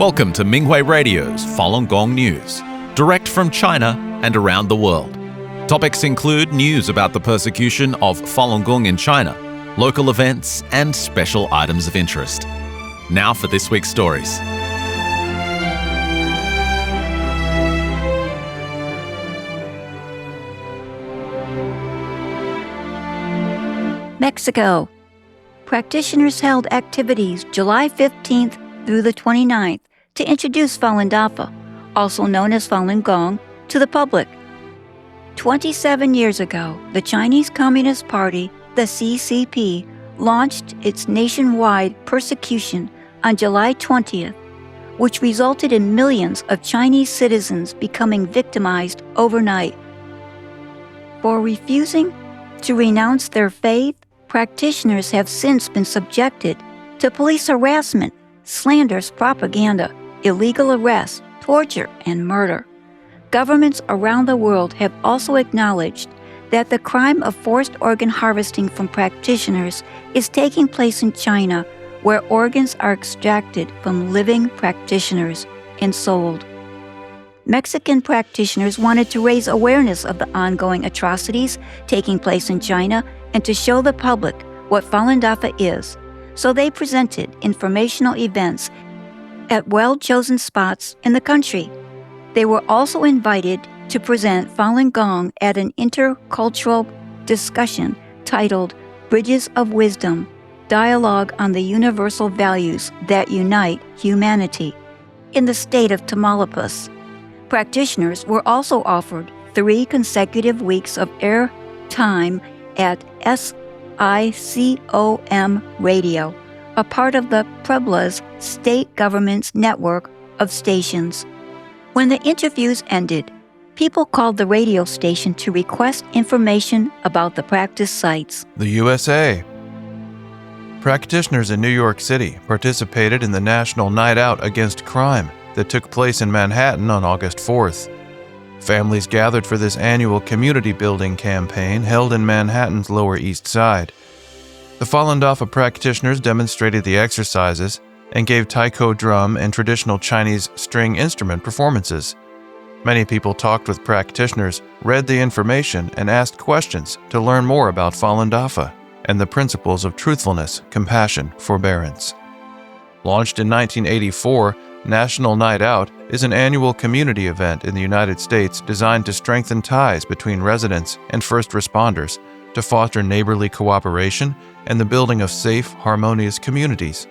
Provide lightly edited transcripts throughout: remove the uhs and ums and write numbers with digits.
Welcome to Minghui Radio's Falun Gong News, direct from China and around the world. Topics include news about the persecution of Falun Gong in China, local events, and special items of interest. Now for this week's stories. Mexico. Practitioners held activities July 15th through the 29th to introduce Falun Dafa, also known as Falun Gong, to the public. 27 years ago, the Chinese Communist Party, the CCP, launched its nationwide persecution on July 20th, which resulted in millions of Chinese citizens becoming victimized overnight. For refusing to renounce their faith, practitioners have since been subjected to police harassment, slanderous propaganda, illegal arrests, torture, and murder. Governments around the world have also acknowledged that the crime of forced organ harvesting from practitioners is taking place in China, where organs are extracted from living practitioners and sold. Mexican practitioners wanted to raise awareness of the ongoing atrocities taking place in China and to show the public what Falun Dafa is, so they presented informational events at well-chosen spots in the country. They were also invited to present Falun Gong at an intercultural discussion titled Bridges of Wisdom, Dialogue on the Universal Values That Unite Humanity, in the state of Tamaulipas. Practitioners were also offered 3 consecutive weeks of air time at SICOM Radio, a part of the Puebla's state government's network of stations. When the interviews ended, people called the radio station to request information about the practice sites. The USA. Practitioners in New York City participated in the National Night Out Against Crime that took place in Manhattan on August 4th. Families gathered for this annual community building campaign held in Manhattan's Lower East Side. The Falun Dafa practitioners demonstrated the exercises and gave taiko drum and traditional Chinese string instrument performances. Many people talked with practitioners, read the information, and asked questions to learn more about Falun Dafa and the principles of truthfulness, compassion, forbearance. Launched in 1984, National Night Out is an annual community event in the United States designed to strengthen ties between residents and first responders to foster neighborly cooperation and the building of safe, harmonious communities.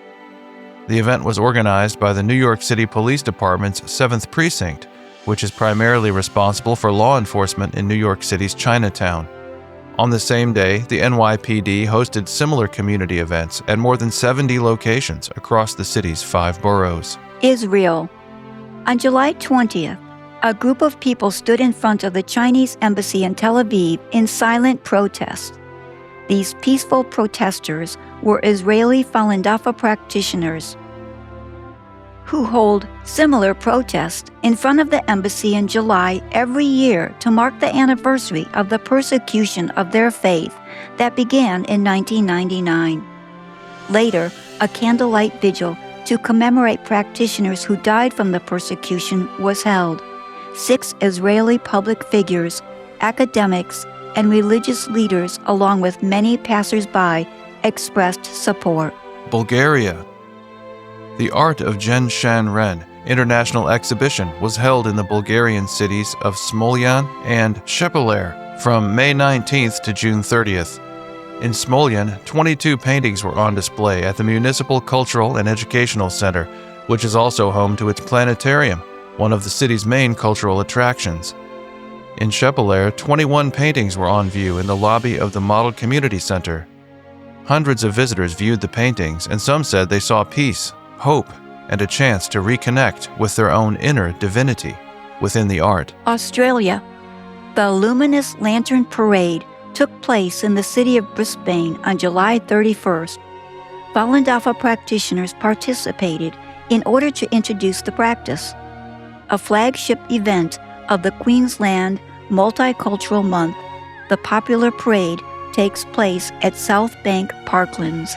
The event was organized by the New York City Police Department's 7th Precinct, which is primarily responsible for law enforcement in New York City's Chinatown. On the same day, the NYPD hosted similar community events at more than 70 locations across the city's 5 boroughs. Israel. On July 20th, a group of people stood in front of the Chinese embassy in Tel Aviv in silent protest. These peaceful protesters were Israeli Falun Dafa practitioners who hold similar protests in front of the embassy in July every year to mark the anniversary of the persecution of their faith that began in 1999. Later, a candlelight vigil to commemorate practitioners who died from the persecution was held. 6 Israeli public figures, academics, and religious leaders, along with many passers-by, expressed support. Bulgaria. The Art of Zhen Shan Ren International Exhibition was held in the Bulgarian cities of Smolyan and Shepeler from May 19th to June 30th. In Smolyan, 22 paintings were on display at the Municipal Cultural and Educational Center, which is also home to its planetarium, one of the city's main cultural attractions. In Shepeler, 21 paintings were on view in the lobby of the Model Community Center. Hundreds of visitors viewed the paintings, and some said they saw peace, hope, and a chance to reconnect with their own inner divinity within the art. Australia. The Luminous Lantern Parade took place in the city of Brisbane on July 31st. Falun Dafa practitioners participated in order to introduce the practice. A flagship event of the Queensland Multicultural Month, the popular parade takes place at South Bank Parklands.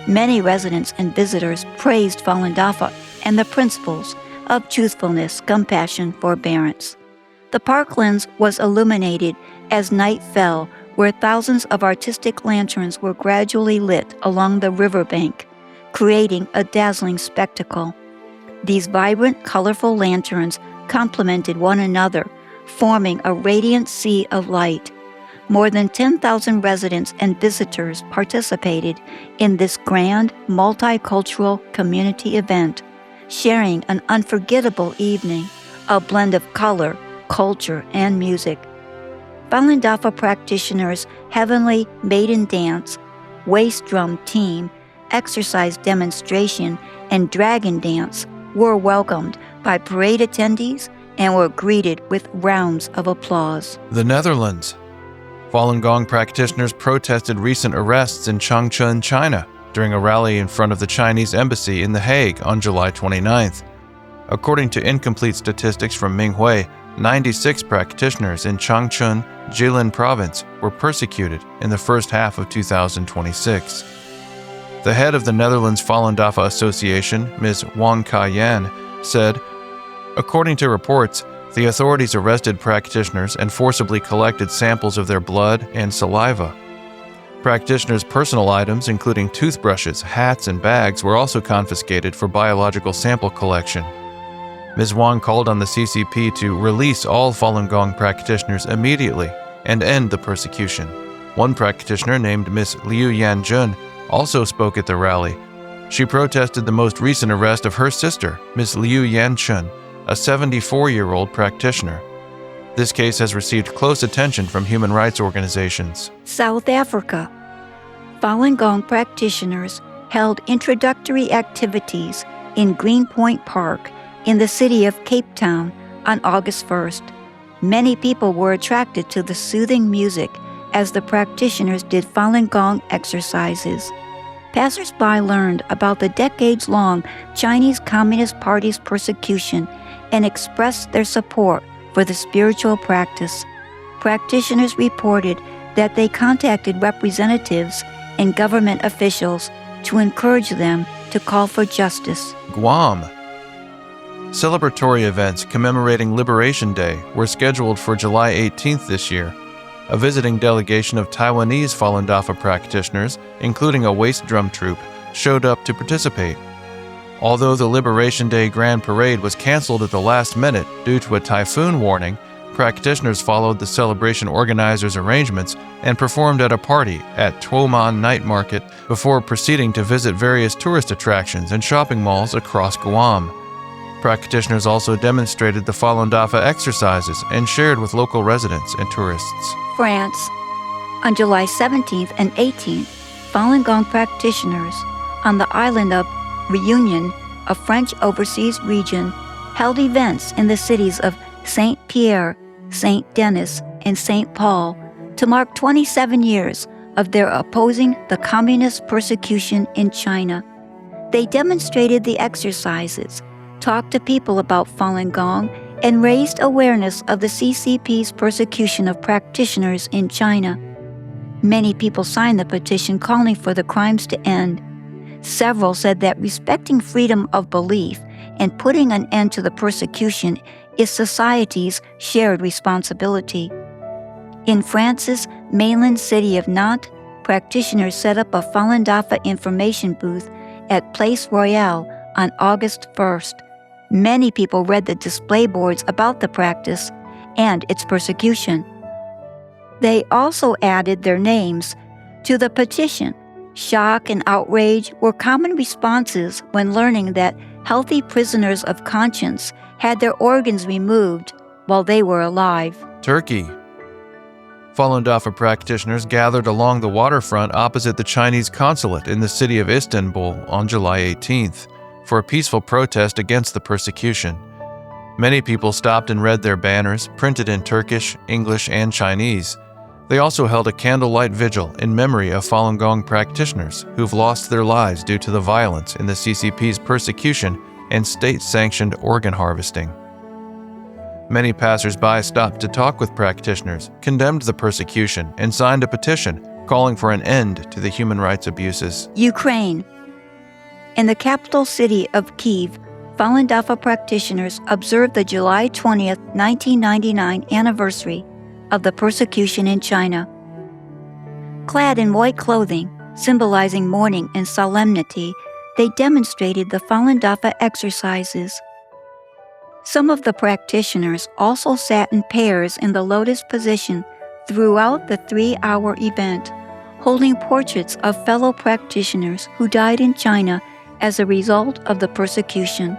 Many residents and visitors praised Falun Dafa and the principles of truthfulness, compassion, forbearance. The parklands was illuminated as night fell, where thousands of artistic lanterns were gradually lit along the riverbank, creating a dazzling spectacle. These vibrant, colorful lanterns complemented one another, forming a radiant sea of light. More than 10,000 residents and visitors participated in this grand, multicultural community event, sharing an unforgettable evening, a blend of color, culture, and music. Falun Dafa practitioners' heavenly maiden dance, waist drum team, exercise demonstration, and dragon dance were welcomed by parade attendees and were greeted with rounds of applause. The Netherlands. Falun Gong practitioners protested recent arrests in Changchun, China, during a rally in front of the Chinese embassy in The Hague on July 29th. According to incomplete statistics from Minghui, 96 practitioners in Changchun, Jilin province were persecuted in the first half of 2026. The head of the Netherlands Falun Dafa Association, Ms. Wang Ka-yan, said, "According to reports, the authorities arrested practitioners and forcibly collected samples of their blood and saliva. Practitioners' personal items, including toothbrushes, hats, and bags, were also confiscated for biological sample collection." Ms. Wang called on the CCP to release all Falun Gong practitioners immediately and end the persecution. One practitioner named Ms. Liu Yanjun also spoke at the rally. She protested the most recent arrest of her sister, Ms. Liu Yanchun, a 74-year-old practitioner. This case has received close attention from human rights organizations. South Africa. Falun Gong practitioners held introductory activities in Greenpoint Park in the city of Cape Town on August 1st. Many people were attracted to the soothing music as the practitioners did Falun Gong exercises. Passers-by learned about the decades-long Chinese Communist Party's persecution and expressed their support for the spiritual practice. Practitioners reported that they contacted representatives and government officials to encourage them to call for justice. Guam. Celebratory events commemorating Liberation Day were scheduled for July 18th this year. A visiting delegation of Taiwanese Falun Dafa practitioners, including a waist drum troupe, showed up to participate. Although the Liberation Day Grand Parade was canceled at the last minute due to a typhoon warning, practitioners followed the celebration organizers' arrangements and performed at a party at Tuoman Night Market before proceeding to visit various tourist attractions and shopping malls across Guam. Practitioners also demonstrated the Falun Dafa exercises and shared with local residents and tourists. France. On July 17th and 18th, Falun Gong practitioners on the island of Réunion, a French overseas region, held events in the cities of Saint-Pierre, Saint-Denis, and St. Paul to mark 27 years of their opposing the communist persecution in China. They demonstrated the exercises, talked to people about Falun Gong, and raised awareness of the CCP's persecution of practitioners in China. Many people signed the petition calling for the crimes to end. Several said that respecting freedom of belief and putting an end to the persecution is society's shared responsibility. In France's mainland city of Nantes, practitioners set up a Falun Dafa information booth at Place Royale on August 1st. Many people read the display boards about the practice and its persecution. They also added their names to the petition. Shock and outrage were common responses when learning that healthy prisoners of conscience had their organs removed while they were alive. Turkey. Falun Dafa practitioners gathered along the waterfront opposite the Chinese consulate in the city of Istanbul on July 18th for a peaceful protest against the persecution. Many people stopped and read their banners, printed in Turkish, English, and Chinese. They also held a candlelight vigil in memory of Falun Gong practitioners who've lost their lives due to the violence in the CCP's persecution and state-sanctioned organ harvesting. Many passers-by stopped to talk with practitioners, condemned the persecution, and signed a petition calling for an end to the human rights abuses. Ukraine. In the capital city of Kyiv, Falun Dafa practitioners observed the July 20th, 1999 anniversary of the persecution in China. Clad in white clothing, symbolizing mourning and solemnity, they demonstrated the Falun Dafa exercises. Some of the practitioners also sat in pairs in the lotus position throughout the 3-hour event, holding portraits of fellow practitioners who died in China as a result of the persecution.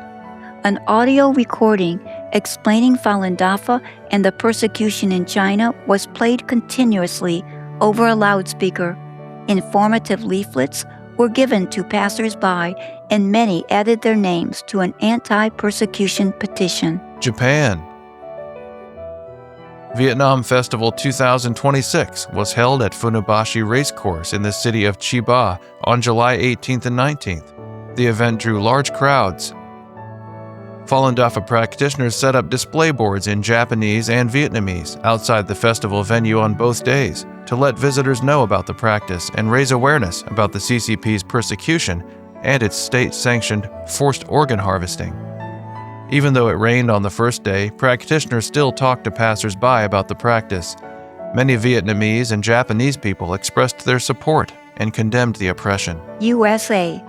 An audio recording explaining Falun Dafa and the persecution in China was played continuously over a loudspeaker. Informative leaflets were given to passers-by, and many added their names to an anti-persecution petition. Japan. Vietnam Festival 2026 was held at Funabashi Racecourse in the city of Chiba on July 18th and 19th. The event drew large crowds. Falun Dafa practitioners set up display boards in Japanese and Vietnamese outside the festival venue on both days to let visitors know about the practice and raise awareness about the CCP's persecution and its state-sanctioned forced organ harvesting. Even though it rained on the first day, practitioners still talked to passers-by about the practice. Many Vietnamese and Japanese people expressed their support and condemned the oppression. USA.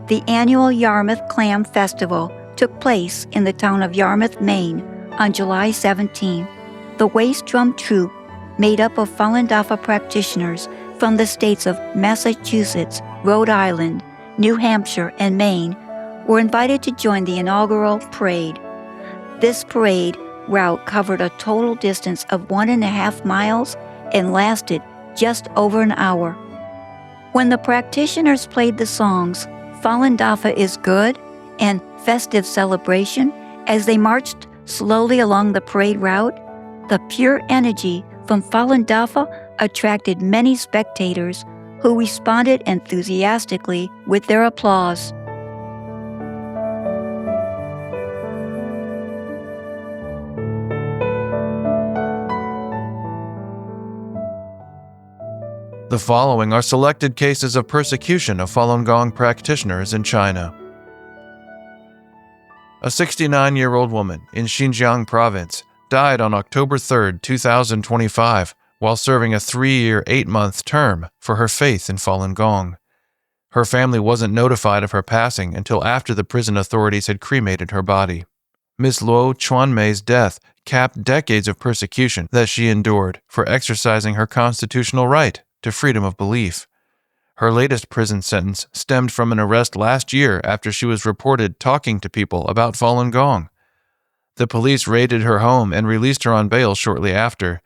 The annual Yarmouth Clam Festival took place in the town of Yarmouth, Maine, on July 17. The Waist Drum Troupe, made up of Falun Dafa practitioners from the states of Massachusetts, Rhode Island, New Hampshire, and Maine, were invited to join the inaugural parade. This parade route covered a total distance of 1.5 miles and lasted just over an hour. When the practitioners played the songs Falun Dafa is Good and Festive Celebration, as they marched slowly along the parade route, the pure energy from Falun Dafa attracted many spectators who responded enthusiastically with their applause. The following are selected cases of persecution of Falun Gong practitioners in China. A 69-year-old woman in Xinjiang province died on October 3, 2025, while serving a 3-year, 8-month term for her faith in Falun Gong. Her family wasn't notified of her passing until after the prison authorities had cremated her body. Ms. Luo Chuanmei's death capped decades of persecution that she endured for exercising her constitutional right to freedom of belief. Her latest prison sentence stemmed from an arrest last year after she was reported talking to people about Falun Gong. The police raided her home and released her on bail shortly after.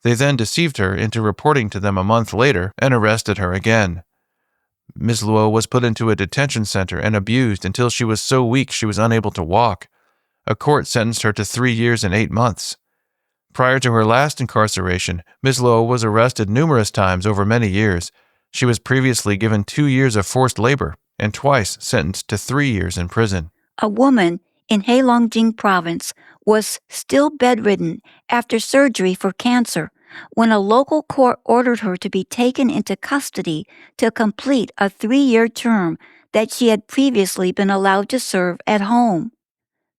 They then deceived her into reporting to them a month later and arrested her again. Ms. Luo was put into a detention center and abused until she was so weak she was unable to walk. A court sentenced her to 3 years and 8 months. Prior to her last incarceration, Ms. Luo was arrested numerous times over many years. She was previously given 2 years of forced labor and twice sentenced to 3 years in prison. A woman in Heilongjiang province was still bedridden after surgery for cancer when a local court ordered her to be taken into custody to complete a 3-year term that she had previously been allowed to serve at home.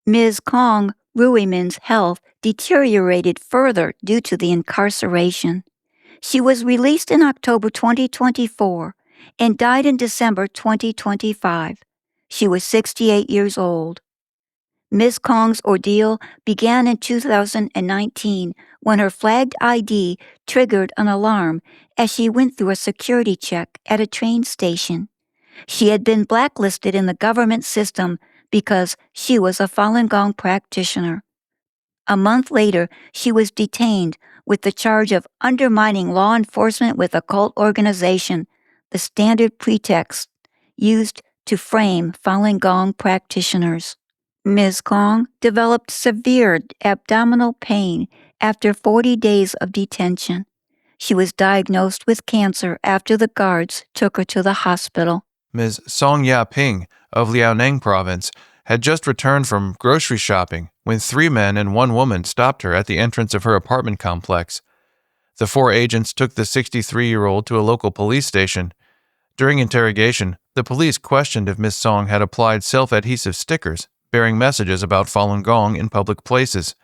Ms. Kong Ruimin's health deteriorated further due to the incarceration. She was released in October 2024 and died in December 2025. She was 68 years old. Ms. Kong's ordeal began in 2019 when her flagged ID triggered an alarm as she went through a security check at a train station. She had been blacklisted in the government system because she was a Falun Gong practitioner. A month later, she was detained with the charge of undermining law enforcement with a cult organization, the standard pretext used to frame Falun Gong practitioners. Ms. Kong developed severe abdominal pain after 40 days of detention. She was diagnosed with cancer after the guards took her to the hospital. Ms. Song Ya-ping of Liaoning province had just returned from grocery shopping when 3 men and 1 woman stopped her at the entrance of her apartment complex. The 4 agents took the 63-year-old to a local police station. During interrogation, the police questioned if Ms. Song had applied self-adhesive stickers bearing messages about Falun Gong in public places.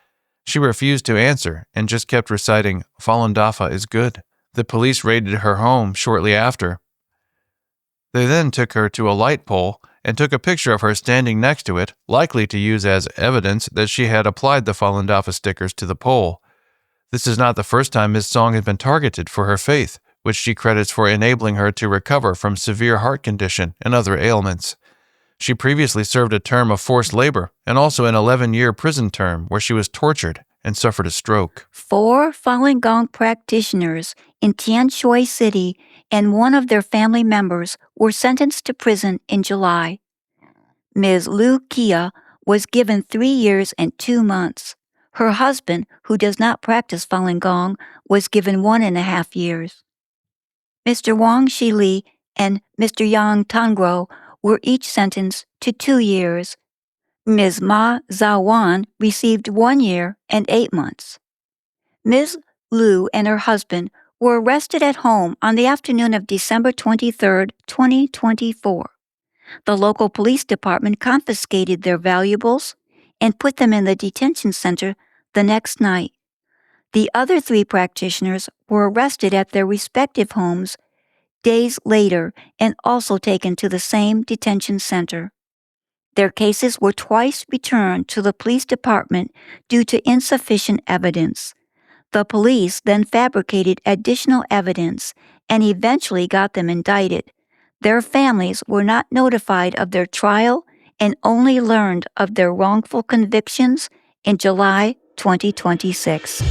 She refused to answer and just kept reciting, "Falun Dafa is good." The police raided her home shortly after. They then took her to a light pole and took a picture of her standing next to it, likely to use as evidence that she had applied the Falun Dafa stickers to the pole. This is not the first time Ms. Song has been targeted for her faith, which she credits for enabling her to recover from severe heart condition and other ailments. She previously served a term of forced labor and also an 11-year prison term where she was tortured and suffered a stroke. 4 Falun Gong practitioners in Tianshui City and one of their family members were sentenced to prison in July. Ms. Liu Kia was given 3 years and 2 months. Her husband, who does not practice Falun Gong, was given 1.5 years. Mr. Wang Shili and Mr. Yang Tangro were each sentenced to 2 years. Ms. Ma Zawan received 1 year and 8 months. Ms. Liu and her husband were arrested at home on the afternoon of December 23, 2024. The local police department confiscated their valuables and put them in the detention center the next night. The other 3 practitioners were arrested at their respective homes days later and also taken to the same detention center. Their cases were twice returned to the police department due to insufficient evidence. The police then fabricated additional evidence and eventually got them indicted. Their families were not notified of their trial and only learned of their wrongful convictions in July 2026.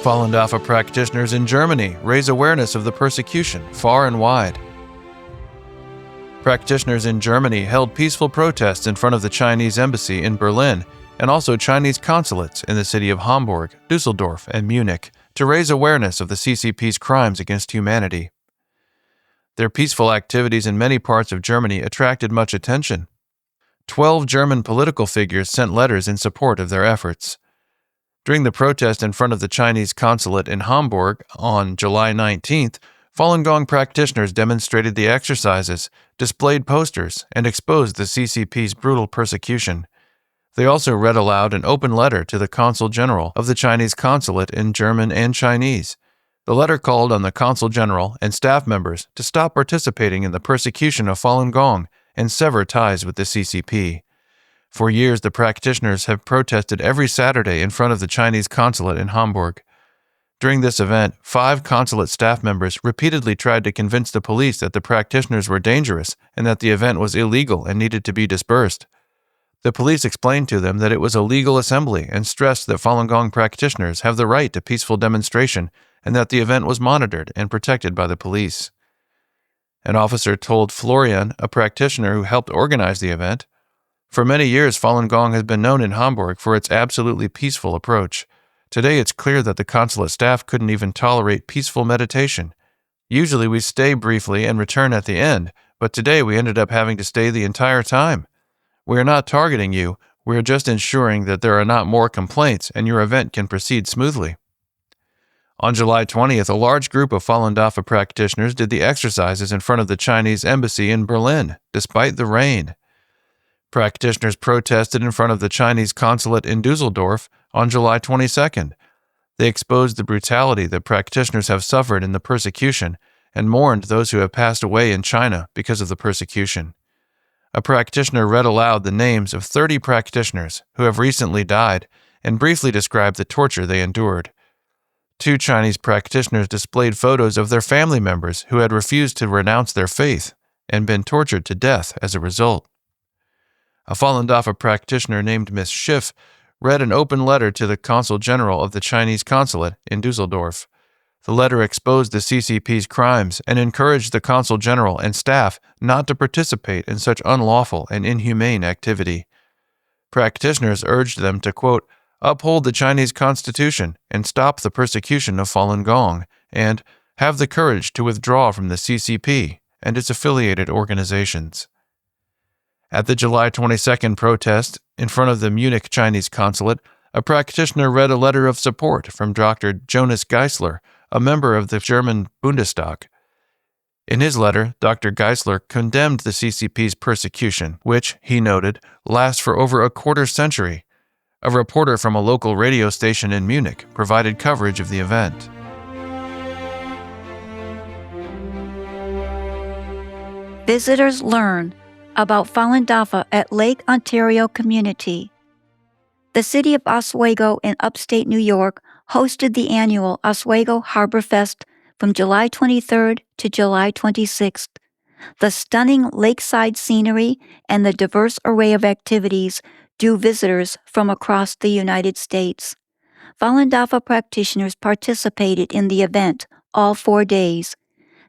Falun Dafa practitioners in Germany raise awareness of the persecution far and wide. Practitioners in Germany held peaceful protests in front of the Chinese embassy in Berlin and also Chinese consulates in the city of Hamburg, Dusseldorf, and Munich to raise awareness of the CCP's crimes against humanity. Their peaceful activities in many parts of Germany attracted much attention. 12 German political figures sent letters in support of their efforts. During the protest in front of the Chinese consulate in Hamburg on July 19th, Falun Gong practitioners demonstrated the exercises, displayed posters, and exposed the CCP's brutal persecution. They also read aloud an open letter to the Consul General of the Chinese consulate in German and Chinese. The letter called on the Consul General and staff members to stop participating in the persecution of Falun Gong and sever ties with the CCP. For years, the practitioners have protested every Saturday in front of the Chinese consulate in Hamburg. During this event, 5 consulate staff members repeatedly tried to convince the police that the practitioners were dangerous and that the event was illegal and needed to be dispersed. The police explained to them that it was a legal assembly and stressed that Falun Gong practitioners have the right to peaceful demonstration and that the event was monitored and protected by the police. An officer told Florian, a practitioner who helped organize the event, "For many years, Falun Gong has been known in Hamburg for its absolutely peaceful approach. Today, it's clear that the consulate staff couldn't even tolerate peaceful meditation. Usually, we stay briefly and return at the end, but today we ended up having to stay the entire time. We are not targeting you, we are just ensuring that there are not more complaints and your event can proceed smoothly." On July 20th, a large group of Falun Dafa practitioners did the exercises in front of the Chinese embassy in Berlin, despite the rain. Practitioners protested in front of the Chinese consulate in Dusseldorf on July 22nd. They exposed the brutality that practitioners have suffered in the persecution and mourned those who have passed away in China because of the persecution. A practitioner read aloud the names of 30 practitioners who have recently died and briefly described the torture they endured. 2 Chinese practitioners displayed photos of their family members who had refused to renounce their faith and been tortured to death as a result. A Falun Dafa practitioner named Miss Schiff read an open letter to the Consul General of the Chinese consulate in Dusseldorf. The letter exposed the CCP's crimes and encouraged the Consul General and staff not to participate in such unlawful and inhumane activity. Practitioners urged them to, quote, "uphold the Chinese Constitution and stop the persecution of Falun Gong," and "have the courage to withdraw from the CCP and its affiliated organizations." At the July 22nd protest in front of the Munich Chinese consulate, a practitioner read a letter of support from Dr. Jonas Geisler, a member of the German Bundestag. In his letter, Dr. Geisler condemned the CCP's persecution, which, he noted, lasts for over a quarter century. A reporter from a local radio station in Munich provided coverage of the event. Visitors learn about Falun Dafa at Lake Ontario Community. The city of Oswego in upstate New York hosted the annual Oswego Harbor Fest from July 23rd to July 26th. The stunning lakeside scenery and the diverse array of activities drew visitors from across the United States. Falun Dafa practitioners participated in the event all 4 days.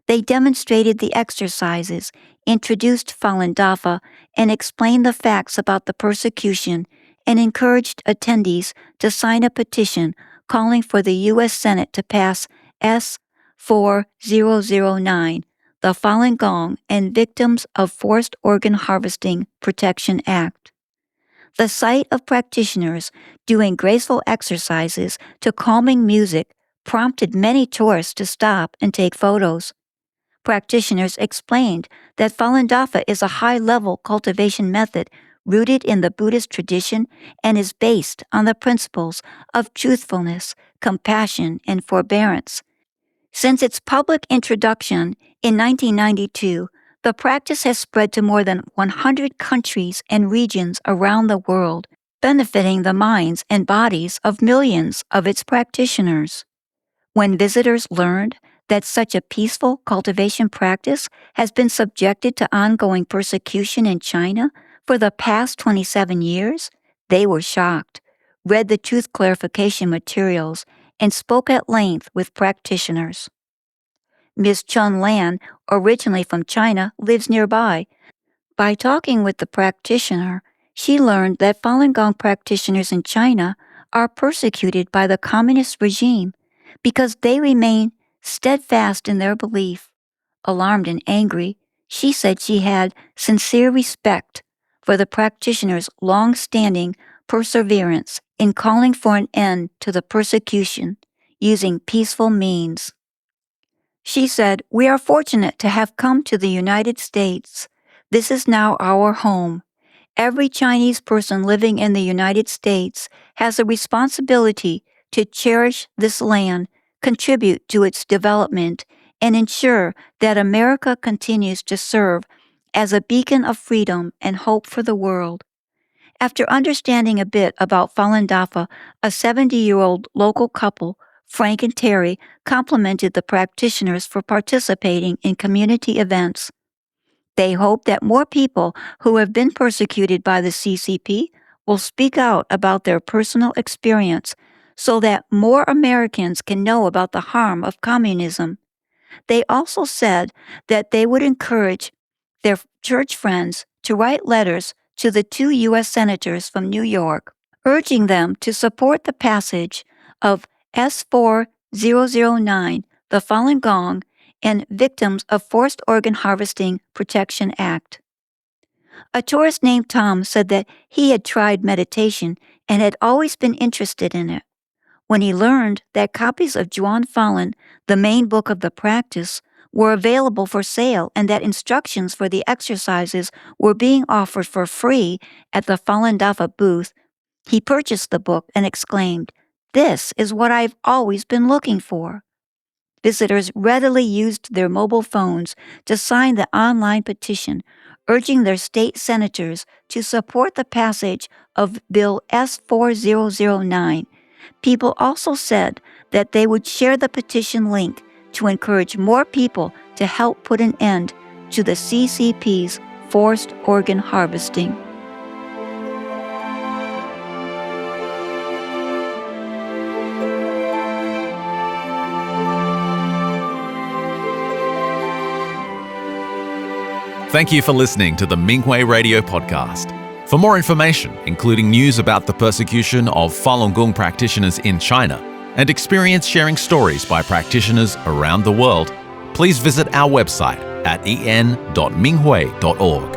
They demonstrated the exercises, introduced Falun Dafa, and explained the facts about the persecution, and encouraged attendees to sign a petition calling for the U.S. Senate to pass S-4009, the Falun Gong and Victims of Forced Organ Harvesting Protection Act. The sight of practitioners doing graceful exercises to calming music prompted many tourists to stop and take photos. Practitioners explained that Falun Dafa is a high-level cultivation method rooted in the Buddhist tradition and is based on the principles of truthfulness, compassion, and forbearance. Since its public introduction in 1992, the practice has spread to more than 100 countries and regions around the world, benefiting the minds and bodies of millions of its practitioners. When visitors learned that such a peaceful cultivation practice has been subjected to ongoing persecution in China for the past 27 years, they were shocked, read the truth clarification materials, and spoke at length with practitioners. Ms. Chun Lan, originally from China, lives nearby. By talking with the practitioner, she learned that Falun Gong practitioners in China are persecuted by the communist regime because they remain steadfast in their belief. Alarmed and angry, she said she had sincere respect for the practitioner's long-standing perseverance in calling for an end to the persecution using peaceful means. She said, "We are fortunate to have come to the United States. This is now our home. Every Chinese person living in the United States has a responsibility to cherish this land, contribute to its development, and ensure that America continues to serve as a beacon of freedom and hope for the world." After understanding a bit about Falun Dafa, a 70-year-old local couple, Frank and Terry, complimented the practitioners for participating in community events. They hope that more people who have been persecuted by the CCP will speak out about their personal experience so that more Americans can know about the harm of communism. They also said that they would encourage their church friends to write letters to the 2 U.S. senators from New York, urging them to support the passage of S-4009, the Falun Gong and Victims of Forced Organ Harvesting Protection Act. A tourist named Tom said that he had tried meditation and had always been interested in it. When he learned that copies of Zhuan Falun, the main book of the practice, were available for sale and that instructions for the exercises were being offered for free at the Falun Dafa booth, he purchased the book and exclaimed, "This is what I've always been looking for." Visitors readily used their mobile phones to sign the online petition, urging their state senators to support the passage of Bill S-4009. People also said that they would share the petition link to encourage more people to help put an end to the CCP's forced organ harvesting. Thank you for listening to the Minghui Radio Podcast. For more information, including news about the persecution of Falun Gong practitioners in China and experience sharing stories by practitioners around the world, please visit our website at en.minghui.org.